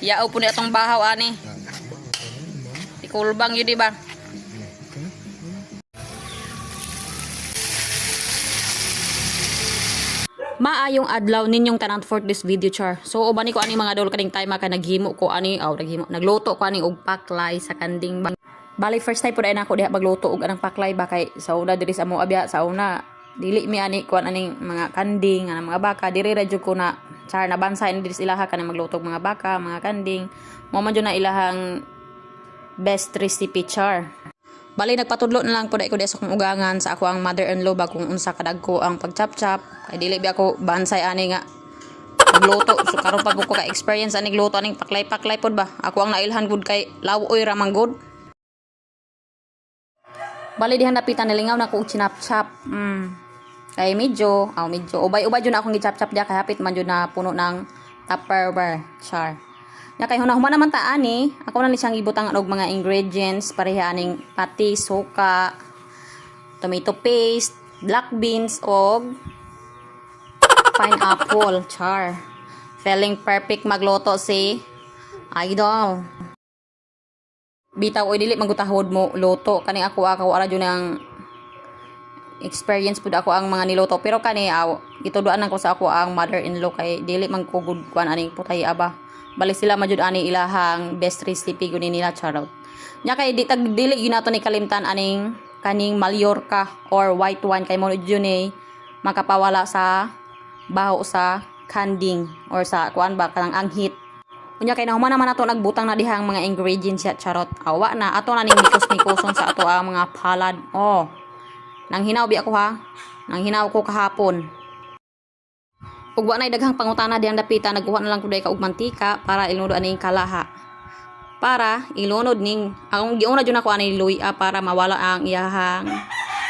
Yao po ni atong bahaw ani. Ikulbang yun diba? Maayong adlaw ninyong tanan for this video char. So uban ko ani mga dol kaning time ka naghimo ko ani nagluto ko ani og paklay sa kanding bang. Bali first time pud ay nako diha magluto og anang paklay ba kay sa una diri sa mo abya sa una dili mi ani kuan aning mga kanding anang mga baka diri ra jud ko na char na bansa ini diri ilaha kanang magluto og mga baka, mga kanding. Mo man jud na ilahang best recipe char. Bali nagpatudlo na lang pud ko sa akong ugangan sa ako ang mother-in-law ba kung unsa kadagko ang pagchap-chap kay dili bi ako bansay ani nga magluto. So karon pa ko ka experience ani gluto aning paklay-paklay pud ba. Ako ang nailhan gud kay lawoy ra man gud. Bali dihan napitan nilingaw na ko og chinap-chap. Kay medyo ubay-ubay jud na akong gichap-chap dia kay hapit man jud na puno ng Tupperware char. Ya kay hunahuma naman ta ani, ako na ni siyang ibutang og mga ingredients pareha aning patis, suka, tomato paste, black beans og pineapple char. Feeling perfect magluto si idol. Bitaw oy dili magutahod mo luto kani ako wala jud nang experience pud ako ang mga niluto pero kani ituduan ko sa ako ang mother-in-law kay dili man ko gud kuan aning putay aba. Balik sila majud ani ilahang best recipe guni nila charot. Nya kay dili gyud nato ni kalimtan aning kaning Mallorca or white wine kay mo jud ni makapawala sa baho sa kanding or sa kuan ba kanang anghit. Unya kay nahuman naman nato nagbutang na dihang mga ingredients ya charot. Awa na ato na ning mikos-mikoson sa ato ang mga palad. Oh. Nang hinaw bi ako ha. Nang hinaw ko kahapon. Ug wa nay daghang pangutana diyang dapita nagkuha na lang kuday ka og mantika para ilunod aning kalaha. Para ilunod ning akong giuna jud nako ani luya para mawala ang iyahang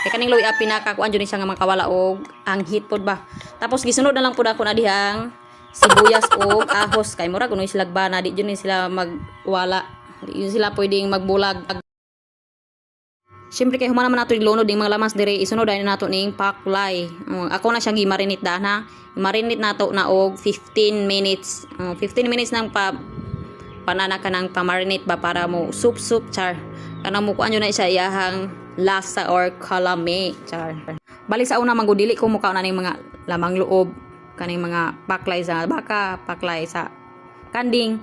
kay kaning luya pinakakuan jud ni siya nga makawala og anghit pod ba. Tapos gisunod na lang pud ako na dihang sibuyas og ahos kay murag kuno sila bana di jud ni sila magwala. Di sila pwedeng magbulag. Siyempre kay human naman nato ilunod ning mga lamas dire isunod na nato ning paklay. Ako na siyang gimarinate na marinate nato na og 15 minutes. 15 minutes nang panana ka nang pamarinate ba para mo soup char. Kanang mo kuan na siya iyahang lasa or kalame char. Bali sa una manggudili ko mukaon na ning mga lamang loob kaning mga paklay sa baka, paklay sa kanding.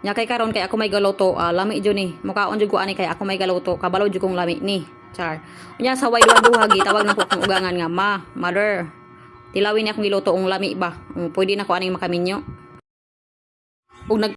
Nya kay karon kay ako may galuto lami jud ni mukaon jud ko ani kay ako may galuto kabalo jud kong lami ni char. Unya sa way duha gitawag na ko akong ugangan nga mother tilawin ni akong giluto ong lami ba pwede na ko aning makaminyo ug